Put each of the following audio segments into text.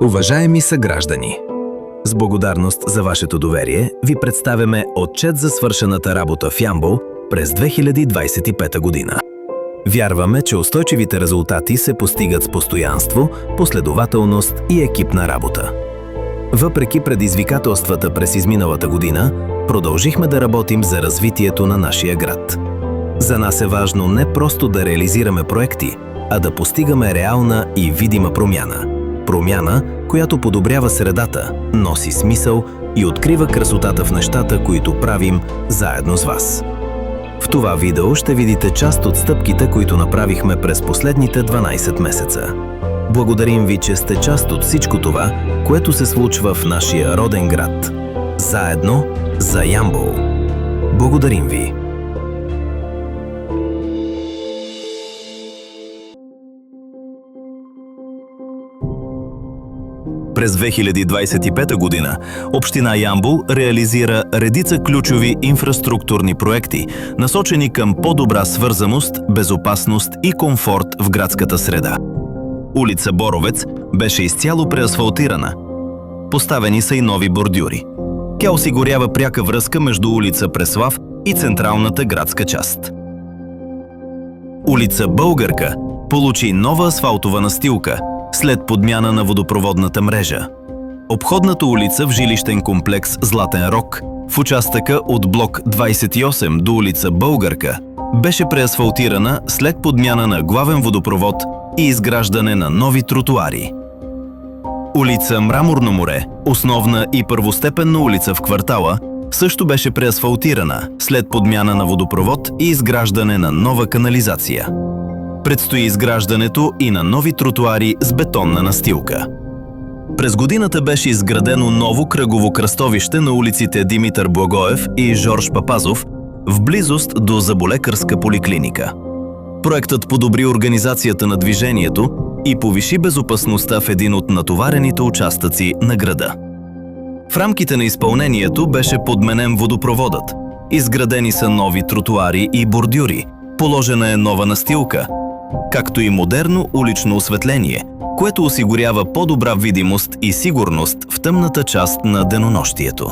Уважаеми съграждани, с благодарност за вашето доверие ви представяме отчет за свършената работа в Ямбол през 2025 година. Вярваме, че устойчивите резултати се постигат с постоянство, последователност и екипна работа. Въпреки предизвикателствата през изминалата година, продължихме да работим за развитието на нашия град. За нас е важно не просто да реализираме проекти, а да постигаме реална и видима промяна. Промяна, която подобрява средата, носи смисъл и открива красотата в нещата, които правим заедно с вас. В това видео ще видите част от стъпките, които направихме през последните 12 месеца. Благодарим ви, че сте част от всичко това, което се случва в нашия роден град. Заедно за Ямбол. Благодарим ви! През 2025 година Община Ямбол реализира редица ключови инфраструктурни проекти, насочени към по-добра свързаност, безопасност и комфорт в градската среда. Улица Боровец беше изцяло преасфалтирана. Поставени са и нови бордюри. Тя осигурява пряка връзка между улица Преслав и централната градска част. Улица Българка получи нова асфалтова настилка след подмяна на водопроводната мрежа. Обходната улица в жилищен комплекс Златен Рог в участъка от блок 28 до улица Българка беше преасфалтирана след подмяна на главен водопровод и изграждане на нови тротуари. Улица Мраморно море, основна и първостепенна улица в квартала, също беше преасфалтирана след подмяна на водопровод и изграждане на нова канализация. Предстои изграждането и на нови тротуари с бетонна настилка. През годината беше изградено ново кръгово кръстовище на улиците Димитър Благоев и Жорж Папазов в близост до зъболекарска поликлиника. Проектът подобри организацията на движението и повиши безопасността в един от натоварените участъци на града. В рамките на изпълнението беше подменен водопроводът, изградени са нови тротуари и бордюри, положена е нова настилка, както и модерно улично осветление, което осигурява по-добра видимост и сигурност в тъмната част на денонощието.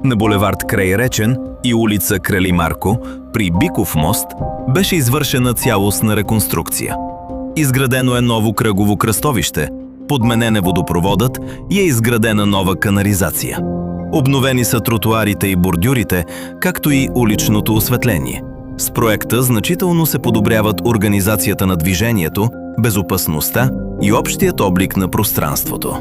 На булевард Крайречен и улица Крали Марко при Биков мост беше извършена цялостна реконструкция. Изградено е ново кръгово кръстовище, подменен е водопроводът и е изградена нова канализация. Обновени са тротуарите и бордюрите, както и уличното осветление. С проекта значително се подобряват организацията на движението, безопасността и общият облик на пространството.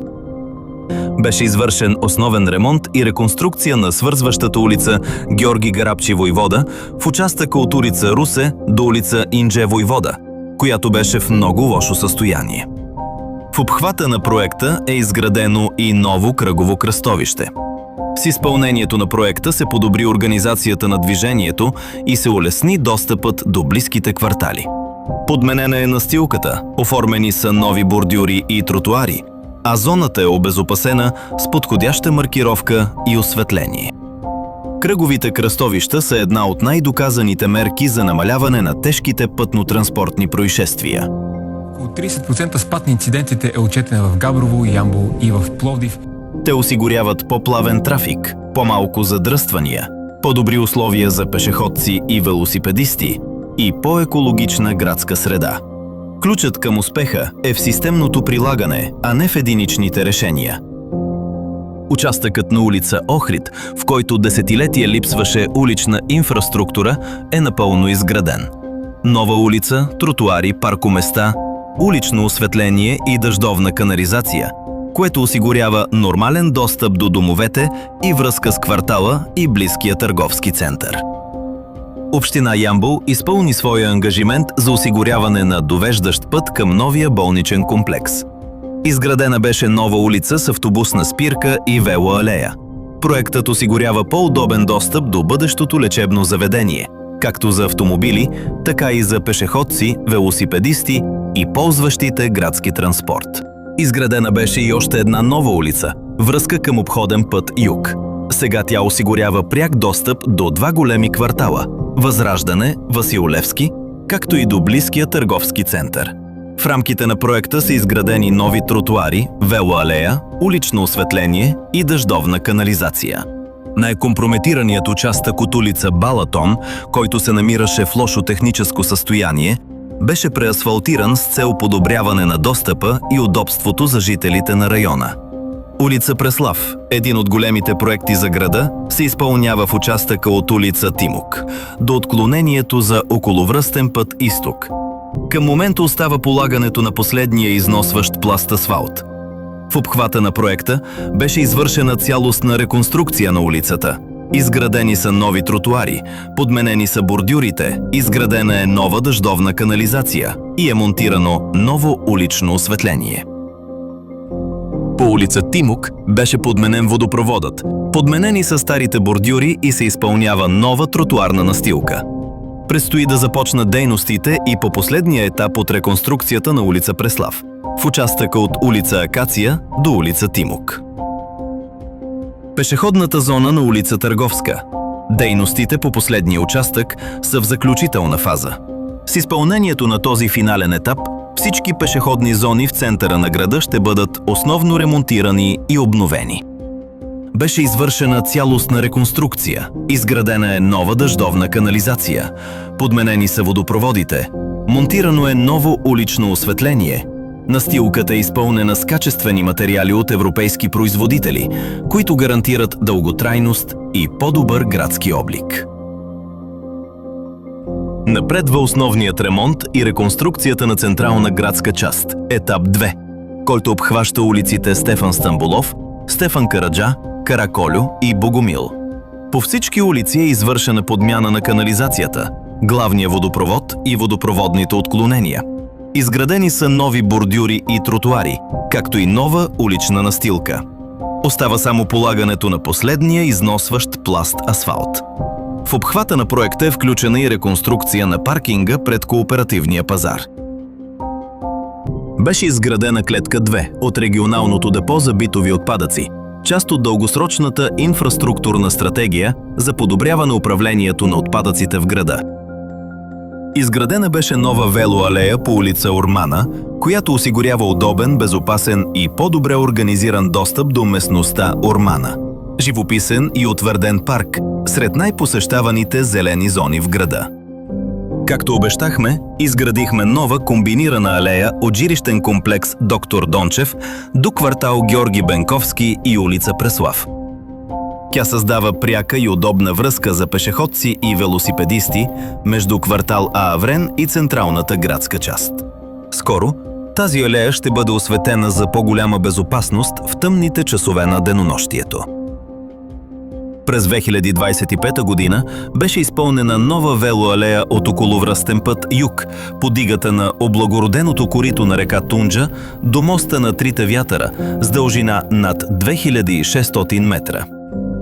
Беше извършен основен ремонт и реконструкция на свързващата улица Георги Гарабчи Войвода в участъка от улица Русе до улица Индже Войвода, която беше в много лошо състояние. В обхвата на проекта е изградено и ново кръгово кръстовище. С изпълнението на проекта се подобри организацията на движението и се улесни достъпът до близките квартали. Подменена е настилката, оформени са нови бордюри и тротуари, а зоната е обезопасена с подходяща маркировка и осветление. Кръговите кръстовища са една от най-доказаните мерки за намаляване на тежките пътно-транспортни происшествия. Около 30% спад на инцидентите е отчетен в Габрово, Ямбол и в Пловдив. Те осигуряват по-плавен трафик, по-малко задръствания, по-добри условия за пешеходци и велосипедисти и по-екологична градска среда. Ключът към успеха е в системното прилагане, а не в единичните решения. Участъкът на улица Охрид, в който десетилетия липсваше улична инфраструктура, е напълно изграден. Нова улица, тротуари, паркоместа, улично осветление и дъждовна канализация, което осигурява нормален достъп до домовете и връзка с квартала и близкия търговски център. Община Ямбол изпълни своя ангажимент за осигуряване на довеждащ път към новия болничен комплекс. Изградена беше нова улица с автобусна спирка и велоалея. Проектът осигурява по-удобен достъп до бъдещото лечебно заведение, както за автомобили, така и за пешеходци, велосипедисти и ползващите градски транспорт. Изградена беше и още една нова улица, връзка към обходен път Юг. Сега тя осигурява пряк достъп до два големи квартала – Възраждане, Васил Левски, както и до близкия търговски център. В рамките на проекта са изградени нови тротуари, велоалея, улично осветление и дъждовна канализация. Най-компрометираният участък от улица Балатон, който се намираше в лошо техническо състояние, беше преасфалтиран с цел подобряване на достъпа и удобството за жителите на района. Улица Преслав, един от големите проекти за града, се изпълнява в участъка от улица Тимок до отклонението за околовръстен път Изток. Към момента остава полагането на последния износващ пласт асфалт. В обхвата на проекта беше извършена цялостна реконструкция на улицата. Изградени са нови тротуари, подменени са бордюрите, изградена е нова дъждовна канализация и е монтирано ново улично осветление. По улица Тимок беше подменен водопроводът. Подменени са старите бордюри и се изпълнява нова тротуарна настилка. Предстои да започнат дейностите и по последния етап от реконструкцията на улица Преслав, в участъка от улица Акация до улица Тимок. Пешеходната зона на улица Търговска. Дейностите по последния участък са в заключителна фаза. С изпълнението на този финален етап, всички пешеходни зони в центъра на града ще бъдат основно ремонтирани и обновени. Беше извършена цялостна реконструкция, изградена е нова дъждовна канализация, подменени са водопроводите, монтирано е ново улично осветление. Настилката е изпълнена с качествени материали от европейски производители, които гарантират дълготрайност и по-добър градски облик. Напредва основният ремонт и реконструкцията на централна градска част, етап 2, който обхваща улиците Стефан Стамболов, Стефан Караджа, Караколю и Богомил. По всички улици е извършена подмяна на канализацията, главния водопровод и водопроводните отклонения. Изградени са нови бордюри и тротуари, както и нова улична настилка. Остава само полагането на последния износващ пласт асфалт. В обхвата на проекта е включена и реконструкция на паркинга пред кооперативния пазар. Беше изградена клетка 2 от регионалното депо за битови отпадъци, част от дългосрочната инфраструктурна стратегия за подобряване управлението на отпадъците в града. Изградена беше нова велоалея по улица Ормана, която осигурява удобен, безопасен и по-добре организиран достъп до местността Ормана. Живописен и утвърден парк сред най-посещаваните зелени зони в града. Както обещахме, изградихме нова комбинирана алея от жилищен комплекс Доктор Дончев до квартал Георги Бенковски и улица Преслав. Тя създава пряка и удобна връзка за пешеходци и велосипедисти между квартал Ааврен и централната градска част. Скоро тази алея ще бъде осветена за по-голяма безопасност в тъмните часове на денонощието. През 2025 година беше изпълнена нова велоалея от околовръстен път Юг по дигата на облагороденото корито на река Тунджа до моста на Трите вятъра с дължина над 2600 метра.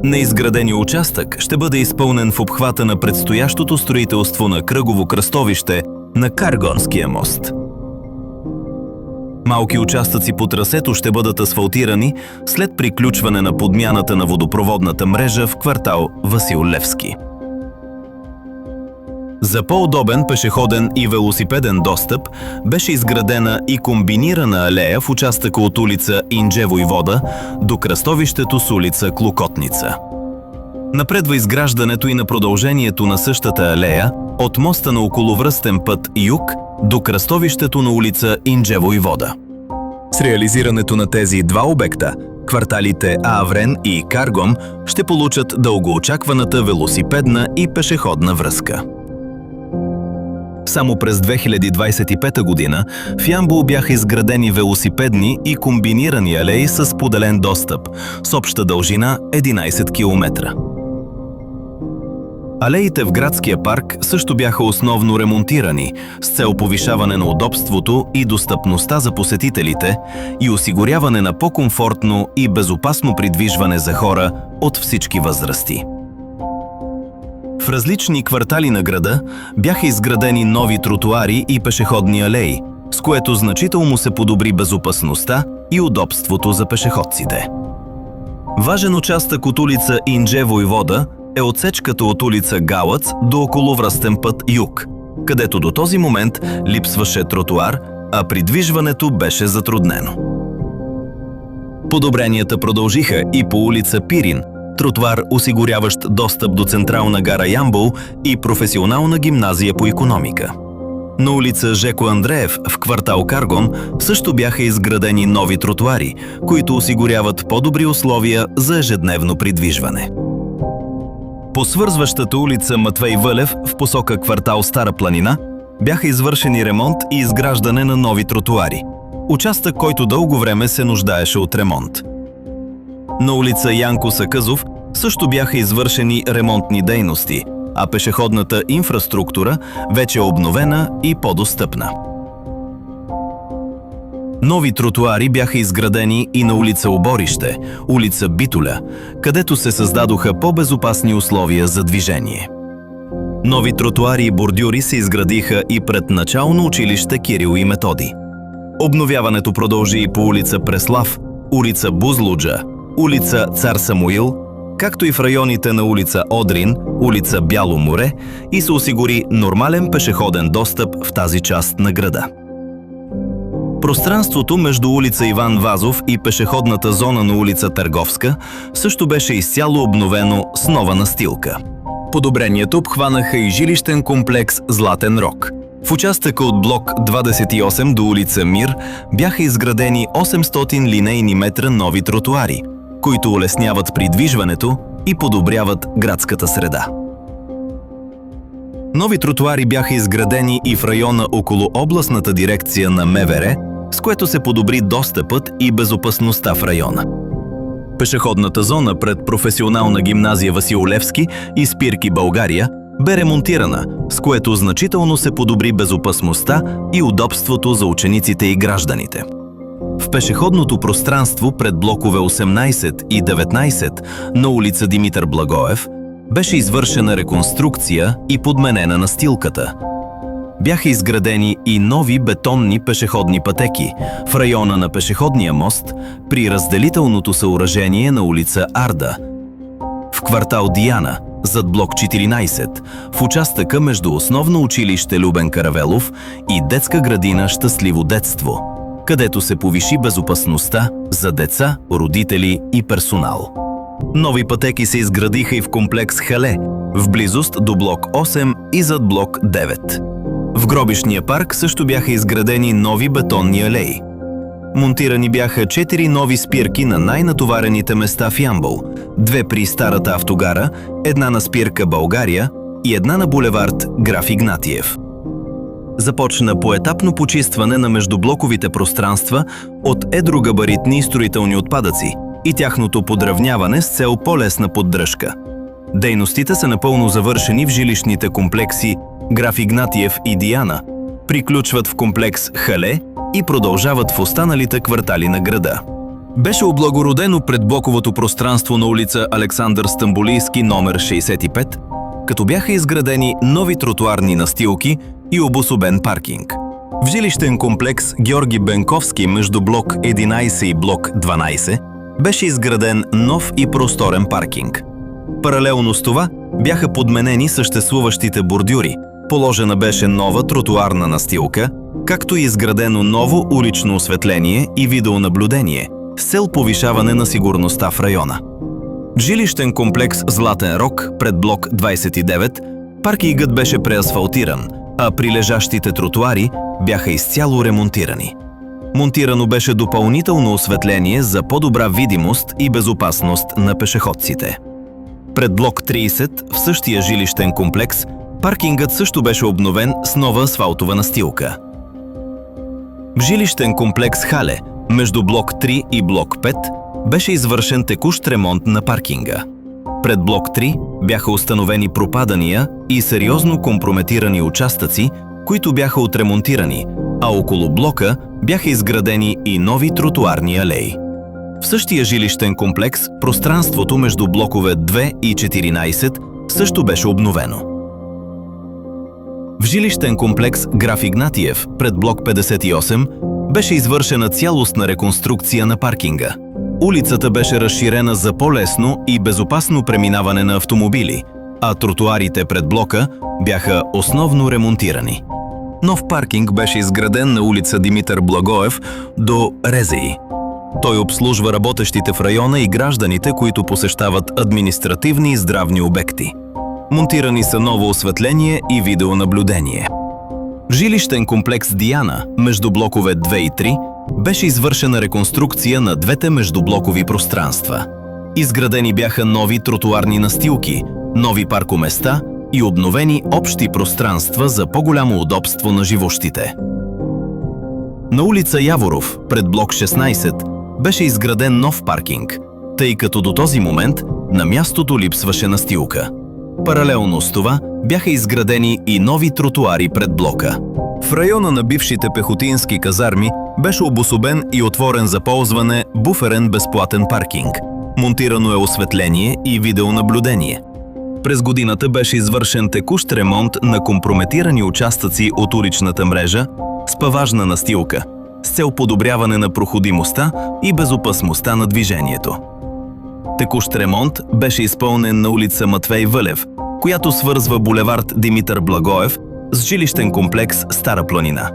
Неизградения участък ще бъде изпълнен в обхвата на предстоящото строителство на кръгово кръстовище на Каргонския мост. Малки участъци по трасето ще бъдат асфалтирани след приключване на подмяната на водопроводната мрежа в квартал Васил Левски. За по-удобен пешеходен и велосипеден достъп беше изградена и комбинирана алея в участъка от улица Индже Войвода до кръстовището с улица Клокотница. Напредва изграждането и на продължението на същата алея от моста на околовръстен път Юг до кръстовището на улица Индже Войвода. С реализирането на тези два обекта, кварталите Ааврен и Каргом ще получат дългоочакваната велосипедна и пешеходна връзка. Само през 2025 година в Ямбол бяха изградени велосипедни и комбинирани алеи с споделен достъп с обща дължина 11 км. Алеите в градския парк също бяха основно ремонтирани с цел повишаване на удобството и достъпността за посетителите и осигуряване на по-комфортно и безопасно придвижване за хора от всички възрасти. В различни квартали на града бяха изградени нови тротуари и пешеходни алеи, с което значително се подобри безопасността и удобството за пешеходците. Важен участък от улица Индже Войвода е отсечката от улица Галъц до околовръстен път Юг, където до този момент липсваше тротуар а придвижването беше затруднено. Подобренията продължиха и по улица Пирин, тротуар, осигуряващ достъп до Централна гара Ямбол и професионална гимназия по икономика. На улица Жеко Андреев в квартал Каргон също бяха изградени нови тротуари, които осигуряват по-добри условия за ежедневно придвижване. По свързващата улица Матвей Вълев в посока квартал Стара планина бяха извършени ремонт и изграждане на нови тротуари, участък, който дълго време се нуждаеше от ремонт. На улица Янко Сакъзов също бяха извършени ремонтни дейности, а пешеходната инфраструктура вече е обновена и по-достъпна. Нови тротуари бяха изградени и на улица Оборище, улица Битоля, където се създадоха по-безопасни условия за движение. Нови тротуари и бордюри се изградиха и пред начално училище Кирил и Методи. Обновяването продължи и по улица Преслав, улица Бузлуджа, улица Цар Самуил, както и в районите на улица Одрин, улица Бяло море и се осигури нормален пешеходен достъп в тази част на града. Пространството между улица Иван Вазов и пешеходната зона на улица Търговска също беше изцяло обновено с нова настилка. Подобренията обхванаха и жилищен комплекс Златен рог. В участъка от блок 28 до улица Мир бяха изградени 800 линейни метра нови тротуари, които улесняват придвижването и подобряват градската среда. Нови тротуари бяха изградени и в района около областната дирекция на МВР, с което се подобри достъпът и безопасността в района. Пешеходната зона пред професионална гимназия Васил Левски и спирки България бе ремонтирана, с което значително се подобри безопасността и удобството за учениците и гражданите. В пешеходното пространство пред блокове 18 и 19 на улица Димитър Благоев беше извършена реконструкция и подменена настилката. Бяха изградени и нови бетонни пешеходни пътеки в района на пешеходния мост при разделителното съоръжение на улица Арда, в квартал Диана, зад блок 14, в участъка между основно училище Любен Каравелов и детска градина Щастливо детство, където се повиши безопасността за деца, родители и персонал. Нови пътеки се изградиха и в комплекс Хале, в близост до блок 8 и зад блок 9. В гробищния парк също бяха изградени нови бетонни алеи. Монтирани бяха 4 нови спирки на най-натоварените места в Ямбол, 2 при старата автогара, 1 на спирка България и 1 на булевард Граф Игнатиев. Започна поетапно почистване на междублоковите пространства от едрогабаритни строителни отпадъци и тяхното подравняване с цел по-лесна поддръжка. Дейностите са напълно завършени в жилищните комплекси Граф Игнатиев и Диана, приключват в комплекс Хале и продължават в останалите квартали на града. Беше облагородено предблоковото пространство на улица Александър Стамболийски номер 65, като бяха изградени нови тротуарни настилки и обособен паркинг. В жилищен комплекс Георги Бенковски между блок 11 и блок 12 беше изграден нов и просторен паркинг. Паралелно с това бяха подменени съществуващите бордюри, положена беше нова тротуарна настилка, както и изградено ново улично осветление и видеонаблюдение с цел повишаване на сигурността в района. В жилищен комплекс Златен рог пред блок 29 паркингът беше преасфалтиран, а прилежащите тротуари бяха изцяло ремонтирани. Монтирано беше допълнително осветление за по-добра видимост и безопасност на пешеходците. Пред блок 30 в същия жилищен комплекс паркингът също беше обновен с нова асфалтова настилка. В жилищен комплекс Хале между блок 3 и блок 5 беше извършен текущ ремонт на паркинга. Пред блок 3 бяха установени пропадания и сериозно компрометирани участъци, които бяха отремонтирани, а около блока бяха изградени и нови тротуарни алеи. В същия жилищен комплекс пространството между блокове 2 и 14 също беше обновено. В жилищен комплекс Граф Игнатиев пред блок 58 беше извършена цялостна реконструкция на паркинга. Улицата беше разширена за по-лесно и безопасно преминаване на автомобили, а тротуарите пред блока бяха основно ремонтирани. Нов паркинг беше изграден на улица Димитър Благоев до Резеи. Той обслужва работещите в района и гражданите, които посещават административни и здравни обекти. Монтирани са ново осветление и видеонаблюдение. В жилищен комплекс Диана, между блокове 2 и 3, беше извършена реконструкция на двете междублокови пространства. Изградени бяха нови тротуарни настилки, нови паркоместа и обновени общи пространства за по-голямо удобство на живущите. На улица Яворов, пред блок 16, беше изграден нов паркинг, тъй като до този момент на мястото липсваше настилка. Паралелно с това бяха изградени и нови тротуари пред блока. В района на бившите пехотински казарми беше обособен и отворен за ползване буферен безплатен паркинг. Монтирано е осветление и видеонаблюдение. През годината беше извършен текущ ремонт на компрометирани участъци от уличната мрежа с паважна настилка, с цел подобряване на проходимостта и безопасността на движението. Текущ ремонт беше изпълнен на улица Матвей Вълев, която свързва булевард Димитър Благоев с жилищен комплекс Стара планина.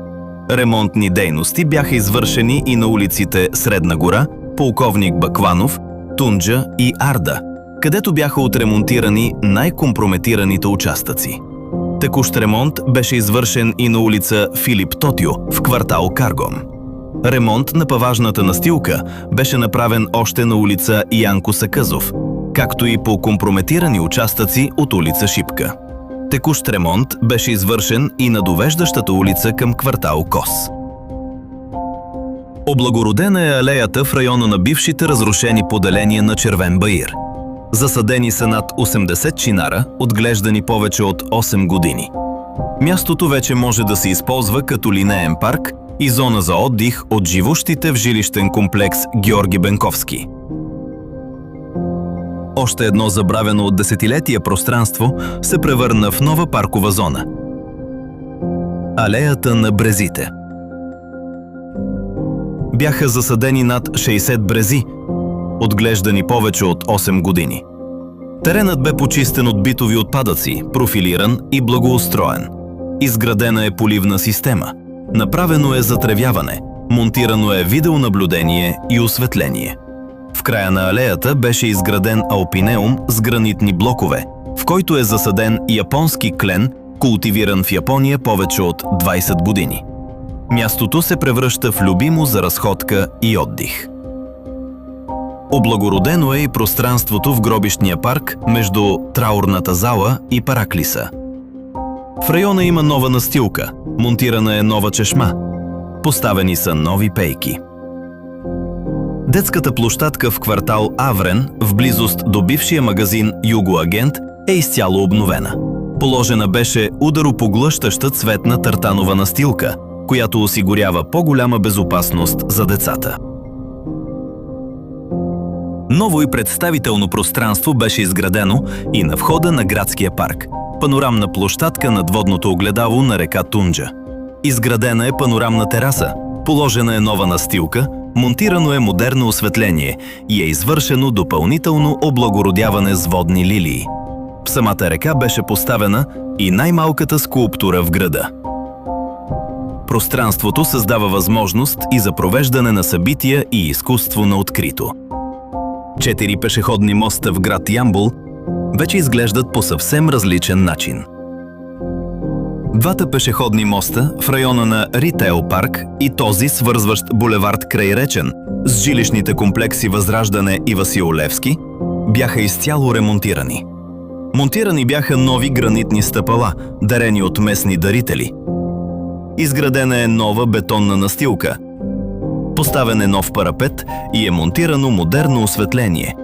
Ремонтни дейности бяха извършени и на улиците Средна гора, Полковник Бакванов, Тунджа и Арда, където бяха отремонтирани най-компрометираните участъци. Текущ ремонт беше извършен и на улица Филип Тотио в квартал Каргом. Ремонт на паважната настилка беше направен още на улица Янко Сакъзов, както и по компрометирани участъци от улица Шипка. Текущ ремонт беше извършен и на довеждащата улица към квартал Кос. Облагородена е алеята в района на бившите разрушени поделения на Червен баир. Засадени са над 80 чинара, отглеждани повече от 8 години. Мястото вече може да се използва като линеен парк и зона за отдих от живущите в жилищен комплекс Георги Бенковски. Още едно забравено от десетилетия пространство се превърна в нова паркова зона. Алеята на брезите. Бяха засадени над 60 брези, отглеждани повече от 8 години. Теренът бе почистен от битови отпадъци, профилиран и благоустроен. Изградена е поливна система. Направено е затревяване, монтирано е видеонаблюдение и осветление. В края на алеята беше изграден алпинеум с гранитни блокове, в който е засаден японски клен, култивиран в Япония повече от 20 години. Мястото се превръща в любимо за разходка и отдих. Облагородено е и пространството в гробищния парк между траурната зала и Параклиса. В района има нова настилка, монтирана е нова чешма, поставени са нови пейки. Детската площадка в квартал Аврен, в близост до бившия магазин Югоагент, е изцяло обновена. Положена беше ударопоглъщаща цветна тартанова настилка, която осигурява по-голяма безопасност за децата. Ново и представително пространство беше изградено и на входа на градския парк. Панорамна площадка над водното огледало на река Тунджа. Изградена е панорамна тераса, положена е нова настилка, монтирано е модерно осветление и е извършено допълнително облагородяване с водни лилии. В самата река беше поставена и най-малката скулптура в града. Пространството създава възможност и за провеждане на събития и изкуство на открито. 4 пешеходни моста в град Ямбол вече изглеждат по съвсем различен начин. Двата пешеходни моста в района на Ритейл парк и този свързващ булевард Крайречен с жилищните комплекси Възраждане и Васил Левски бяха изцяло ремонтирани. Монтирани бяха нови гранитни стъпала, дарени от местни дарители. Изградена е нова бетонна настилка. Поставен е нов парапет и е монтирано модерно осветление,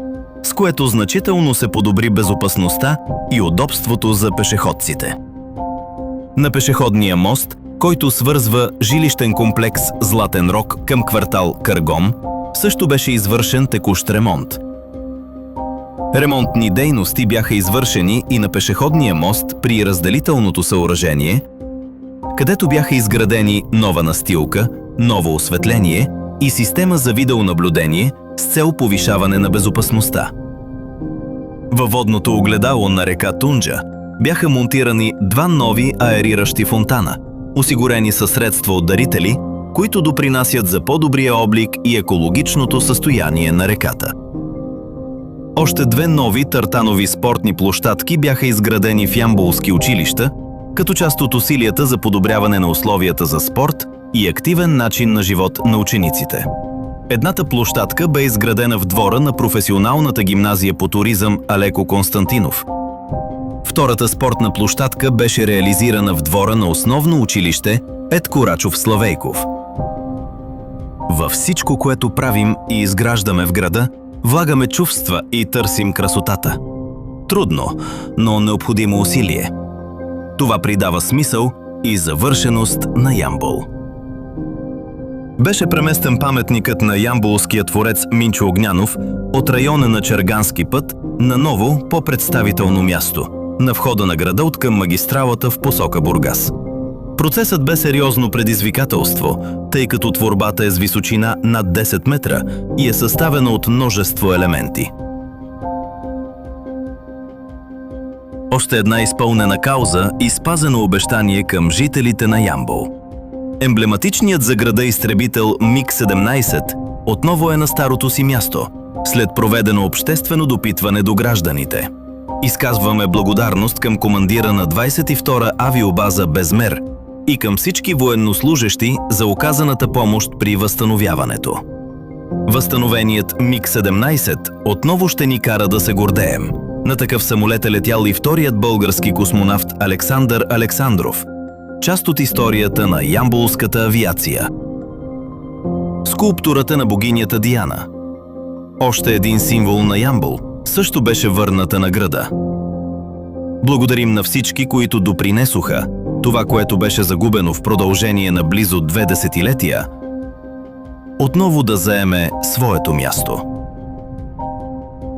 с което значително се подобри безопасността и удобството за пешеходците. На пешеходния мост, който свързва жилищен комплекс Златен рог към квартал Каргом, също беше извършен текущ ремонт. Ремонтни дейности бяха извършени и на пешеходния мост при разделителното съоръжение, където бяха изградени нова настилка, ново осветление и система за видеонаблюдение с цел повишаване на безопасността. Във водното огледало на река Тунджа бяха монтирани 2 нови аериращи фонтана, Осигурени са средства от дарители, които допринасят за по-добрия облик и екологичното състояние на реката. Още 2 нови тартанови спортни площадки бяха изградени в ямболски училища, като част от усилията за подобряване на условията за спорт и активен начин на живот на учениците. Едната площадка бе изградена в двора на професионалната гимназия по туризъм Алеко Константинов. Втората спортна площадка беше реализирана в двора на основно училище Петко Рачов Славейков. Във всичко, което правим и изграждаме в града, влагаме чувства и търсим красотата. Трудно, но необходимо усилие. Това придава смисъл и завършеност на Ямбол. Беше преместен паметникът на ямболския творец Минчо Огнянов от района на Чергански път на ново, по-представително място, на входа на града откъм магистралата в посока Бургас. Процесът бе сериозно предизвикателство, тъй като творбата е с височина над 10 метра и е съставена от множество елементи. Още една изпълнена кауза и спазено обещание към жителите на Ямбол. Емблематичният за града изтребител МиГ-17 отново е на старото си място, след проведено обществено допитване до гражданите. Изказваме благодарност към командира на 22-а авиобаза Безмер и към всички военнослужещи за оказаната помощ при възстановяването. Възстановеният МиГ-17 отново ще ни кара да се гордеем. На такъв самолет е летял и вторият български космонавт Александър Александров, част от историята на ямболската авиация. Скулптурата на богинята Диана, още един символ на Ямбол, също беше върната на града. Благодарим на всички, които допринесоха това, което беше загубено в продължение на близо 2 десетилетия, отново да заеме своето място.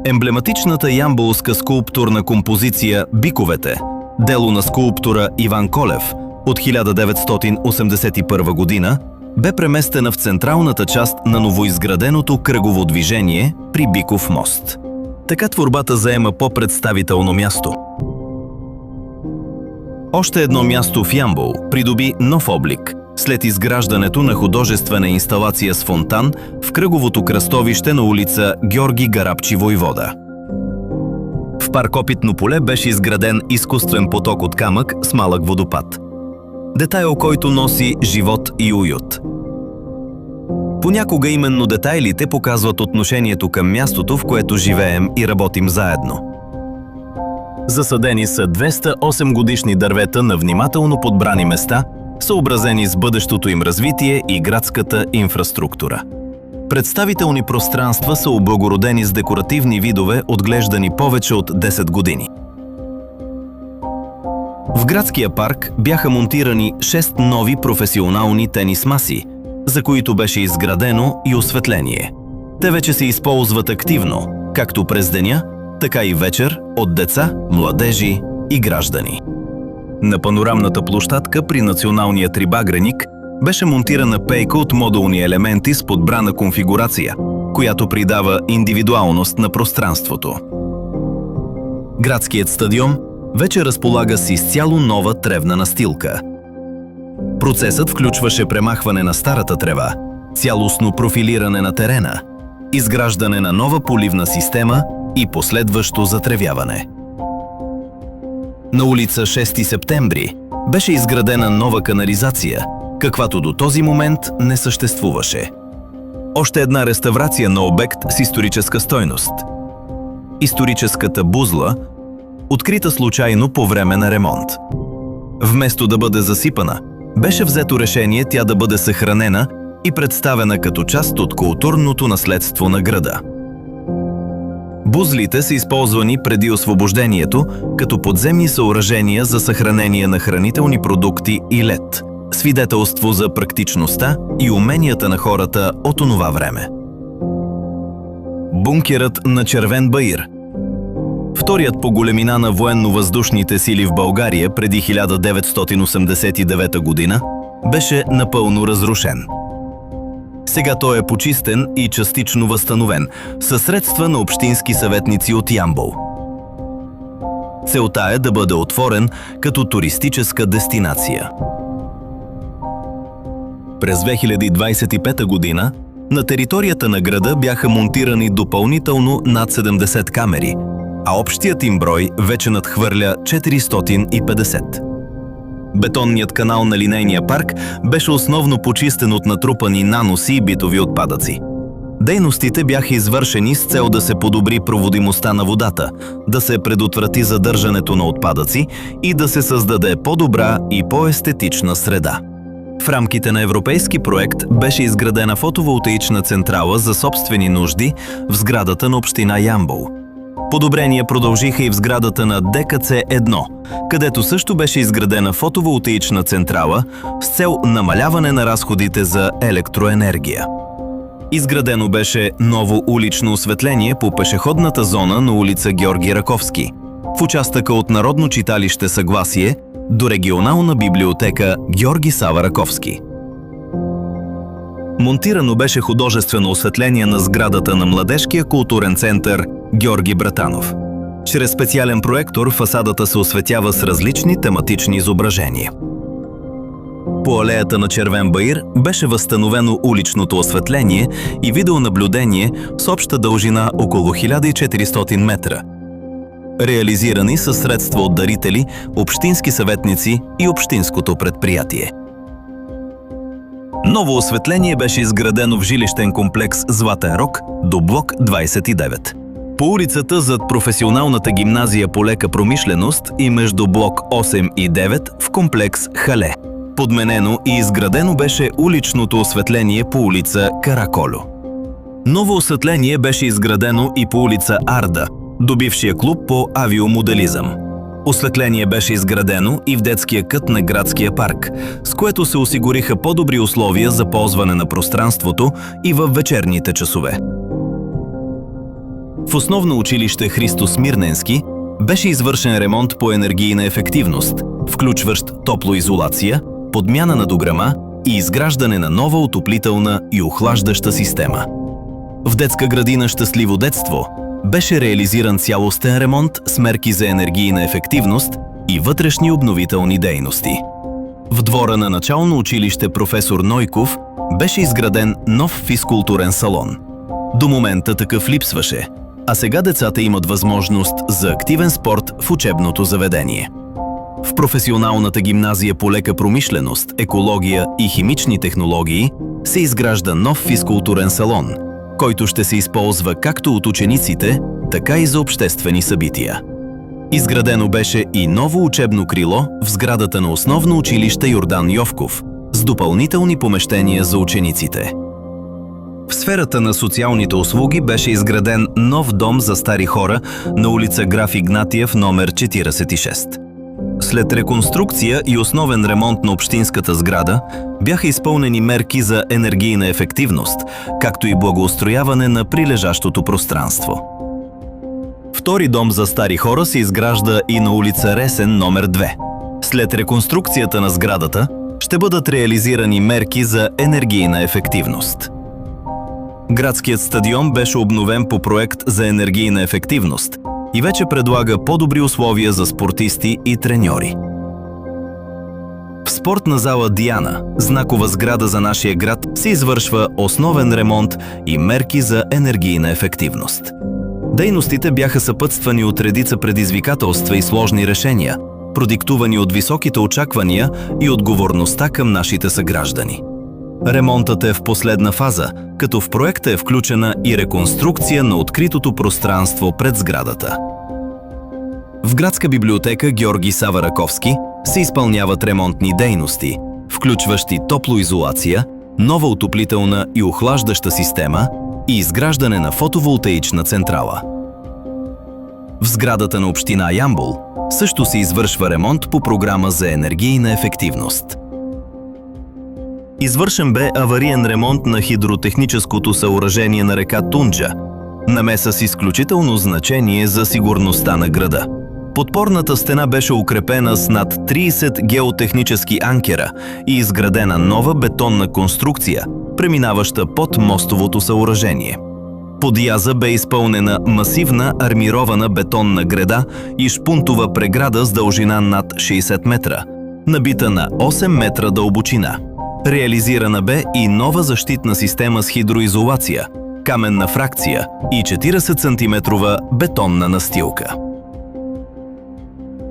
Емблематичната ямболска скулптурна композиция «Биковете», дело на скулптора Иван Колев от 1981 година, бе преместена в централната част на новоизграденото кръгово движение при Биков мост. Така творбата заема по-представително място. Още едно място в Ямбол придоби нов облик след изграждането на художествена инсталация с фонтан в кръговото кръстовище на улица Георги Гарабчи Войвода. В парк Опитно поле беше изграден изкуствен поток от камък с малък водопад. Детайл, който носи живот и уют. Понякога именно детайлите показват отношението към мястото, в което живеем и работим заедно. Засадени са 208 годишни дървета на внимателно подбрани места, съобразени с бъдещото им развитие и градската инфраструктура. Представителни пространства са облагородени с декоративни видове, отглеждани повече от 10 години. В градския парк бяха монтирани 6 нови професионални тенис маси, за които беше изградено и осветление. Те вече се използват активно, както през деня, така и вечер, от деца, младежи и граждани. На панорамната площадка при Националния трибагреник беше монтирана пейка от модулни елементи с подбрана конфигурация, която придава индивидуалност на пространството. Градският стадион вече разполага с изцяло нова тревна настилка. Процесът включваше премахване на старата трева, цялостно профилиране на терена, изграждане на нова поливна система и последващо затревяване. На улица 6 септември беше изградена нова канализация, каквато до този момент не съществуваше. Още една реставрация на обект с историческа стойност. Историческата бузла, открита случайно по време на ремонт. Вместо да бъде засипана, беше взето решение тя да бъде съхранена и представена като част от културното наследство на града. Бузлите са използвани преди освобождението като подземни съоръжения за съхранение на хранителни продукти и лед, свидетелство за практичността и уменията на хората от онова време. Бункерът на Червен баир. Вторият по големина на военно-въздушните сили в България преди 1989 година беше напълно разрушен. Сега той е почистен и частично възстановен със средства на общински съветници от Ямбол. Целта е да бъде отворен като туристическа дестинация. През 2025 година на територията на града бяха монтирани допълнително над 70 камери, а общият им брой вече надхвърля 450. Бетонният канал на линейния парк беше основно почистен от натрупани наноси и битови отпадъци. Дейностите бяха извършени с цел да се подобри проводимостта на водата, да се предотврати задържането на отпадъци и да се създаде по-добра и по-естетична среда. В рамките на европейски проект беше изградена фотоволтаична централа за собствени нужди в сградата на община Ямбол. Подобрения продължиха и в сградата на ДКЦ-1, където също беше изградена фотоволтаична централа с цел намаляване на разходите за електроенергия. Изградено беше ново улично осветление по пешеходната зона на улица Георги Раковски, в участъка от Народно читалище Съгласие до регионална библиотека Георги Сава Раковски. Монтирано беше художествено осветление на сградата на Младежкия културен център Георги Братанов. Чрез специален проектор фасадата се осветява с различни тематични изображения. По алеята на Червен баир беше възстановено уличното осветление и видеонаблюдение с обща дължина около 1400 метра. Реализирани със средства от дарители, общински съветници и общинското предприятие. Ново осветление беше изградено в жилищен комплекс Златен рог до блок 29. По улицата зад професионалната гимназия по лека промишленост и между блок 8 и 9 в комплекс Хале. Подменено и изградено беше уличното осветление по улица Караколю. Ново осветление беше изградено и по улица Арда, до бившия клуб по авиомоделизъм. Осветление беше изградено и в детския кът на градския парк, с което се осигуриха по-добри условия за ползване на пространството и във вечерните часове. В основно училище Христо Смирненски беше извършен ремонт по енергийна ефективност, включващ топлоизолация, подмяна на дограма и изграждане на нова отоплителна и охлаждаща система. В детска градина «Щастливо детство» беше реализиран цялостен ремонт с мерки за енергийна ефективност и вътрешни обновителни дейности. В двора на начално училище «Професор Нойков» беше изграден нов физкултурен салон. До момента такъв липсваше, а сега децата имат възможност за активен спорт в учебното заведение. В професионалната гимназия по лека промишленост, екология и химични технологии се изгражда нов физкултурен салон, който ще се използва както от учениците, така и за обществени събития. Изградено беше и ново учебно крило в сградата на основно училище Йордан Йовков с допълнителни помещения за учениците. В сферата на социалните услуги беше изграден нов дом за стари хора на улица Граф Игнатиев номер 46. След реконструкция и основен ремонт на общинската сграда бяха изпълнени мерки за енергийна ефективност, както и благоустрояване на прилежащото пространство. Втори дом за стари хора се изгражда и на улица Ресен номер 2. След реконструкцията на сградата ще бъдат реализирани мерки за енергийна ефективност. Градският стадион беше обновен по проект за енергийна ефективност и вече предлага по-добри условия за спортисти и треньори. В спортна зала Диана, знакова сграда за нашия град, се извършва основен ремонт и мерки за енергийна ефективност. Дейностите бяха съпътствани от редица предизвикателства и сложни решения, продиктувани от високите очаквания и отговорността към нашите съграждани. Ремонтът е в последна фаза, като в проекта е включена и реконструкция на откритото пространство пред сградата. В градска библиотека Георги Сава Раковски се изпълняват ремонтни дейности, включващи топлоизолация, нова отоплителна и охлаждаща система и изграждане на фотоволтаична централа. В сградата на община Ямбол също се извършва ремонт по програма за енергийна ефективност. Извършен бе авариен ремонт на хидротехническото съоръжение на река Тунджа, намеса с изключително значение за сигурността на града. Подпорната стена беше укрепена с над 30 геотехнически анкера и изградена нова бетонна конструкция, преминаваща под мостовото съоръжение. Под яза бе изпълнена масивна армирована бетонна греда и шпунтова преграда с дължина над 60 метра, набита на 8 метра дълбочина. Реализирана бе и нова защитна система с хидроизолация, каменна фракция и 40 см бетонна настилка.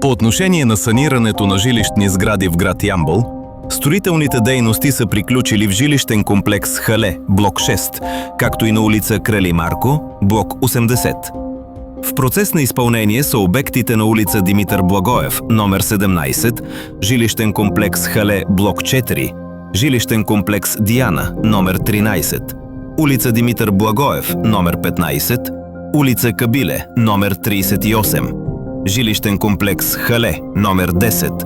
По отношение на санирането на жилищни сгради в град Ямбол, строителните дейности са приключили в жилищен комплекс Хале, блок 6, както и на улица Крали Марко, блок 80. В процес на изпълнение са обектите на улица Димитър Благоев, номер 17, жилищен комплекс Хале, блок 4, жилищен комплекс Диана, номер 13, улица Димитър Благоев, номер 15, улица Кабиле, номер 38, жилищен комплекс Хале, номер 10,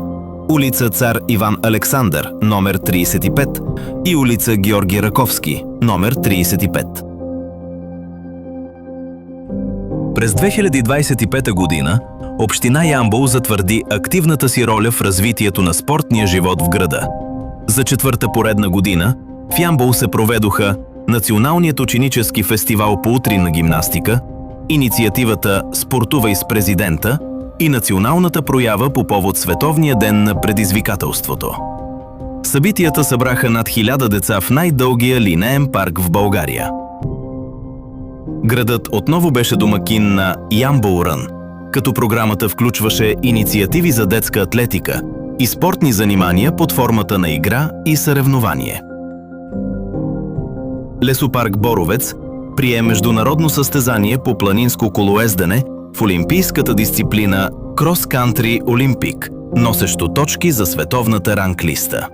улица Цар Иван Александър, номер 35 и улица Георги Раковски, номер 35. През 2025 година Община Ямбол затвърди активната си роля в развитието на спортния живот в града. За четвърта поредна година в Ямбол се проведоха Националният ученически фестивал по утринна гимнастика, инициативата «Спортувай с президента» и националната проява по повод Световния ден на предизвикателството. Събитията събраха над 1000 деца в най-дългия линеен парк в България. Градът отново беше домакин на Ямбол Рън, като програмата включваше инициативи за детска атлетика и спортни занимания под формата на игра и съревнование. Лесопарк Боровец прие международно състезание по планинско колоездене в олимпийската дисциплина Крос Кантри Олимпик, носещо точки за световната ранглиста.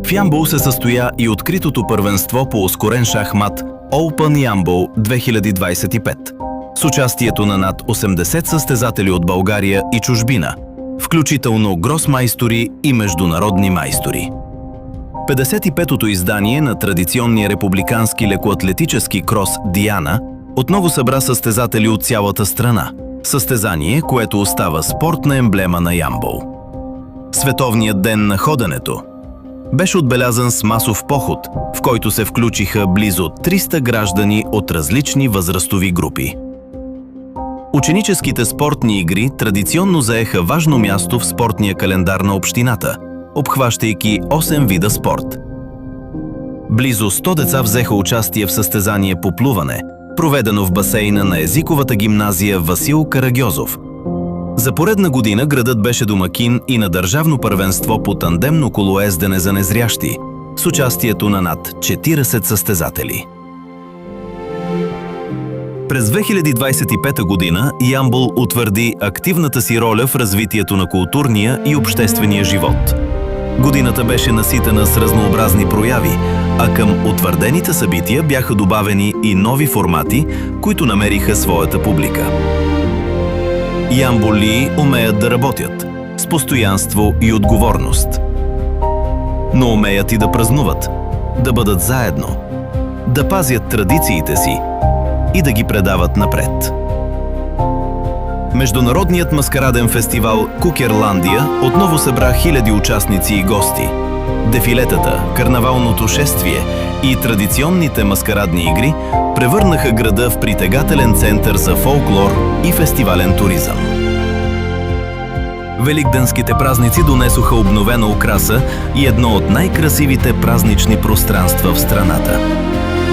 В Ямбол се състоя и откритото първенство по ускорен шахмат Open Ямбол 2025 с участието на над 80 състезатели от България и чужбина, включително гросмайстори и международни майстори. 55-тото издание на традиционния републикански лекоатлетически крос Диана отново събра състезатели от цялата страна. Състезание, което остава спортна емблема на Ямбол. Световният ден на ходенето беше отбелязан с масов поход, в който се включиха близо 300 граждани от различни възрастови групи. Ученическите спортни игри традиционно заеха важно място в спортния календар на общината, обхващайки 8 вида спорт. Близо 100 деца взеха участие в състезание по плуване, проведено в басейна на езиковата гимназия Васил Карагьозов. За поредна година градът беше домакин и на държавно първенство по тандемно колоездене за незрящи, с участието на над 40 състезатели. През 2025 година Ямбол утвърди активната си роля в развитието на културния и обществения живот. Годината беше наситена с разнообразни прояви, а към утвърдените събития бяха добавени и нови формати, които намериха своята публика. Ямболии умеят да работят с постоянство и отговорност. Но умеят и да празнуват, да бъдат заедно, да пазят традициите си и да ги предават напред. Международният маскараден фестивал Кукерландия отново събра хиляди участници и гости. Дефилетата, карнавалното шествие и традиционните маскарадни игри превърнаха града в притегателен център за фолклор и фестивален туризъм. Великденските празници донесоха обновена украса и едно от най-красивите празнични пространства в страната.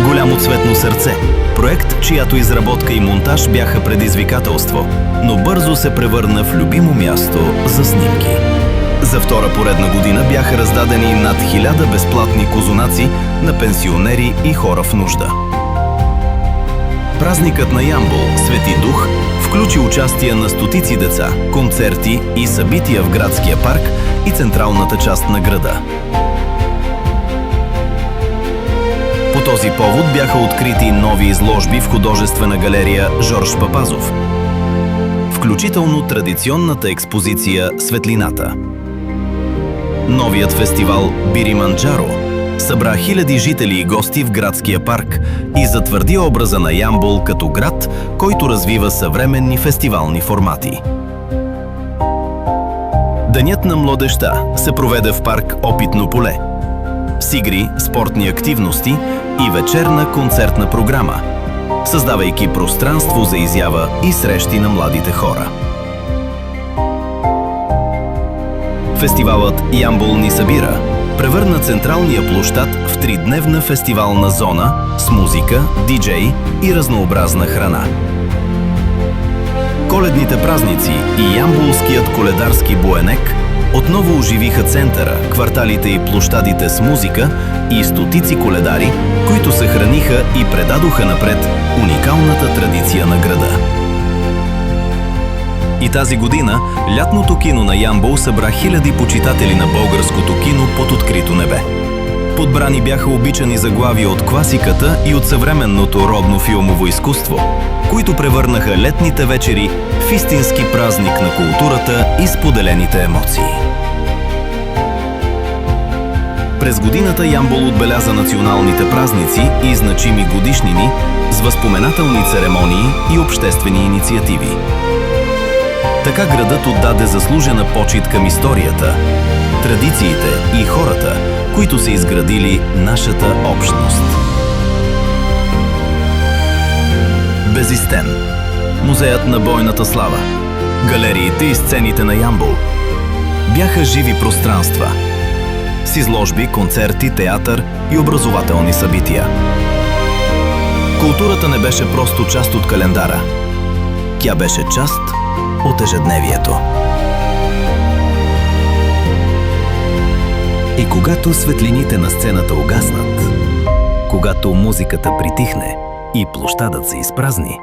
Голямо цветно сърце – проект, чиято изработка и монтаж бяха предизвикателство, но бързо се превърна в любимо място за снимки. За втора поредна година бяха раздадени над 1000 безплатни козунаци на пенсионери и хора в нужда. Празникът на Ямбол Свети Дух включи участие на стотици деца, концерти и събития в градския парк и централната част на града. По този повод бяха открити нови изложби в художествена галерия Жорж Папазов, включително традиционната експозиция «Светлината». Новият фестивал Бириманджаро събра хиляди жители и гости в градския парк и затвърди образа на Ямбол като град, който развива съвременни фестивални формати. Денят на младежта се проведе в парк Опитно поле с игри, спортни активности и вечерна концертна програма, създавайки пространство за изява и срещи на младите хора. Фестивалът Ямбол ни събира превърна централния площад в тридневна фестивална зона с музика, диджей и разнообразна храна. Коледните празници и ямболският коледарски буенек отново оживиха центъра, кварталите и площадите с музика и стотици коледари, които съхраниха и предадоха напред уникалната традиция на града. И тази година лятното кино на Ямбол събра хиляди почитатели на българското кино под открито небе. Подбрани бяха обичани заглавия от класиката и от съвременното родно филмово изкуство, които превърнаха летните вечери в истински празник на културата и споделените емоции. През годината Ямбол отбеляза националните празници и значими годишнини с възпоменателни церемонии и обществени инициативи. Така градът отдаде заслужена почит към историята, традициите и хората, които са изградили нашата общност. Безистен, музеят на бойната слава, галериите и сцените на Ямбол бяха живи пространства с изложби, концерти, театър и образователни събития. Културата не беше просто част от календара. Тя беше част от ежедневието. И когато светлините на сцената угаснат, когато музиката притихне и площадът се изпразни,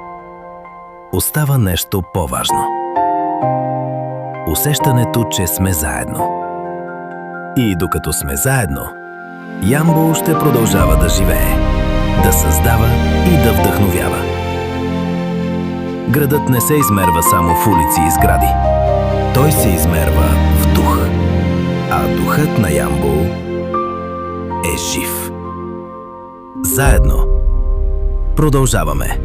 остава нещо по-важно. Усещането, че сме заедно. И докато сме заедно, Ямбол ще продължава да живее, да създава и да вдъхновява. Градът не се измерва само в улици и сгради. Той се измерва в дух. А духът на Ямбол е жив. Заедно продължаваме.